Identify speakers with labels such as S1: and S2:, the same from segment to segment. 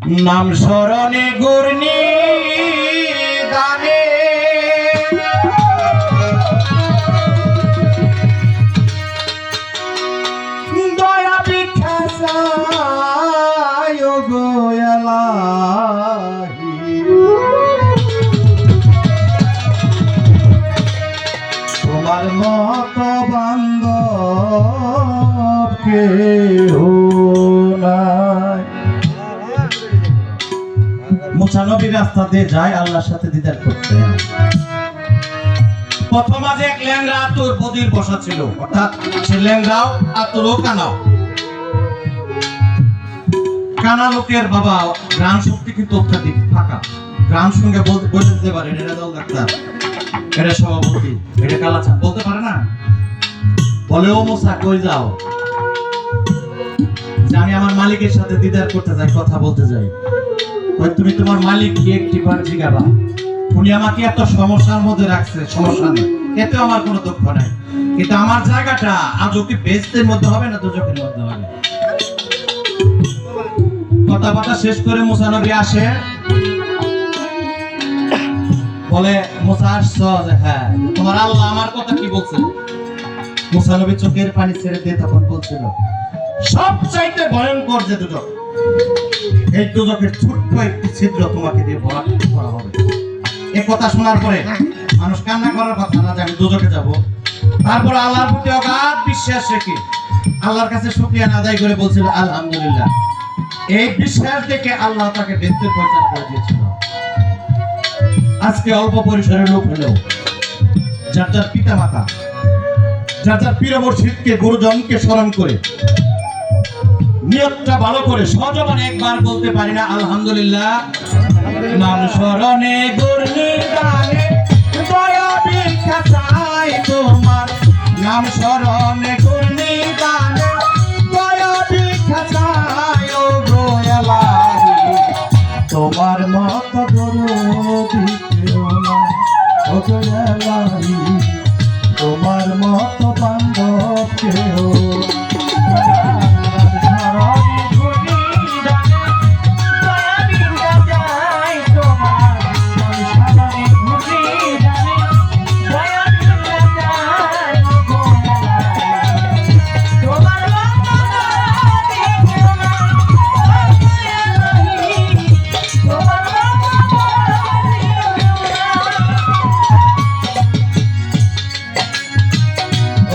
S1: নাম স্মরণে গুরনি দানে দয়া ভিক্ষা চাই ও গো এলাহি তোমার মতো বান্ধব কেহ নাই। মুসা নবী রাস্তা দিয়ে যায় আল্লাহর সাথে দিদার করতে। প্রথম আজ এক ল্যাংড়া আতুর বদির বসা ছিল, অর্থাৎ সে ল্যাংড়াও আতুরও কানাও। কানা লোকের বাবা গ্রাম শক্তি কিন্তু অত্যাধিক ফাঁকা, গ্রাম সঙ্গে বলে দিতে পারে এটা দল ডাক্তার, এটা সভাপতি, এটা কালাচা বলতে পারে না। বলে ও মুসা কই যাও? আমি আমার মালিকের সাথে দিদার করতে যাই, কথা বলতে যাই। তুমি তোমার মালিক কি একটি বার জিজ্ঞাবা, উনি আমাকে এত সমস্যার মধ্যে রাখছে, সমস্যা নেই, এতে আমার কোনো দুঃখ নাই, কিন্তু আমার জায়গাটা আজও কি বেহেশতের মধ্যে হবে না দোজখের মধ্যে হবে? কথাবার্তা শেষ করে মুসা নবী আসে, বলে মুসা আসছো? হ্যাঁ। তোমার আল্লাহ আমার কথা কি বলছে? মুসা নবী চোখের পানি ছেড়ে দিয়ে তখন বলছিল, সবচাইতে ভয়ঙ্কর যে দুজক, এই দুজকের ছোট্ট একটি ছিদ্র তোমাকে দিয়ে ভরা করা হবে। এই কথা শোনার পরে মানুষ কান্না করার কথা না যে আমি দুজকে যাব। তারপর আল্লাহর প্রতি অগাধ বিশ্বাস রেখে আল্লাহর কাছে শুকরিয়া আদায় করে বলছিল আলহামদুলিল্লাহ। এই বিশ্বাস দেখে আল্লাহ তাকে বেহেশতের ফয়সালা করে দিয়েছিল। আজকে অল্প পরিসরের লোক হলেও যার যার পিতা মাতা, যার যার পীর মুর্শিদকে, গুরুজনকে স্মরণ করে নিয়তটা ভালো করে সজবানে একবার বলতে পারি না আলহামদুলিল্লাহ। নাম স্মরণে গুরনি দানে দয়া ভিক্ষা চাই তোমার, নাম স্মরণে গুরনি দানে দয়া ভিক্ষা চাই ও গো এলাহি তোমার মতো দরদি কেউ নাই ও গো এলাহি তোমার মতো বান্ধব কেউ।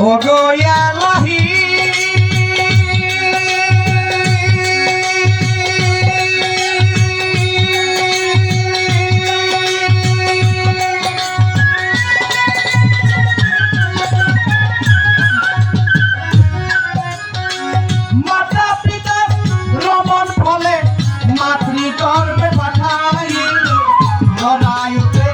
S1: ও গো এলাহি মাতা পিতার রমণ ফলে মাতৃ গর্ভে পাঠাই জরায়ুতে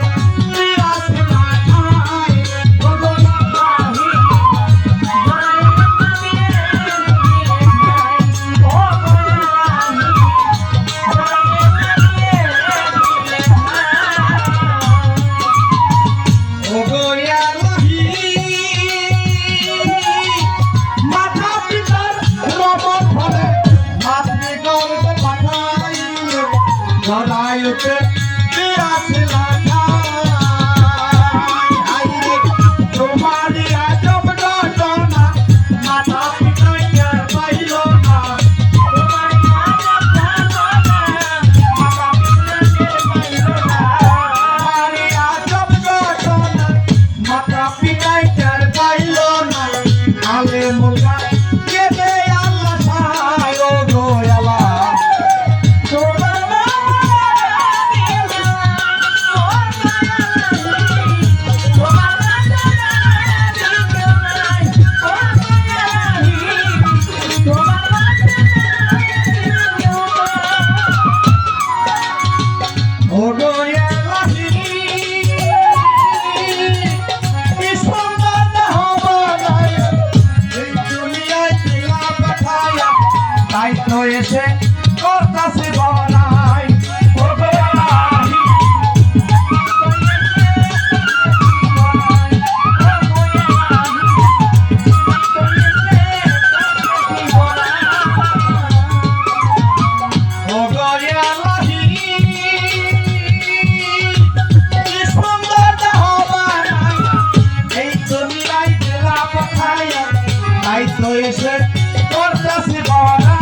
S1: জরায়ুতে বিরাছে লাগাই তোমারি আজব ঘটনা মাতা পিতাই টের পাইল না, তোমারি আজব ঘটনা মাতা পিতাই টের পাইল না, তোমারি আজব ঘটনা মাতা পিতাই টের পাইল না। আলে মুলকা কেদে আল্লাহ সাই ও গো এলাহি তাই তো এসে করতাছে বড়াই ও গো এলাহি ও গো এলাহি তো এসে তোর কাছে বলা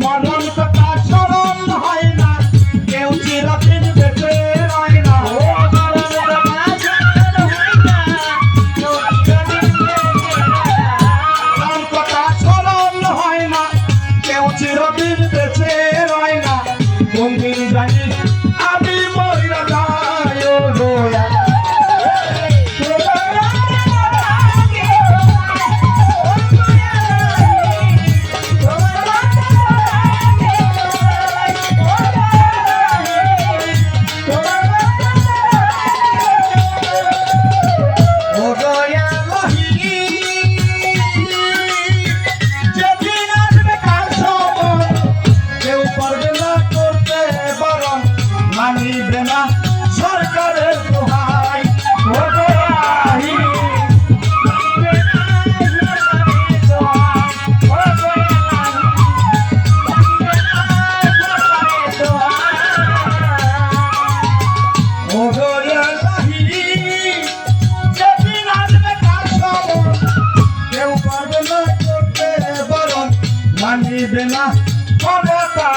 S1: মরণ কথা স্মরণ হয় না কেউ চিরদিন বেঁচে রয় না মরণ কথা স্মরণ হয় না কেউ চিরদিন বেঁচে রয় না কোন দিন জানি আমি মরিয়া যাই ও দয়া মানিবে না সরকারের দোহাই ও দোহাই ও দোহাই যেদিন আসবে কার সময় কেউ পারবে না করতে বরণ মানিবে না ক্ষমতা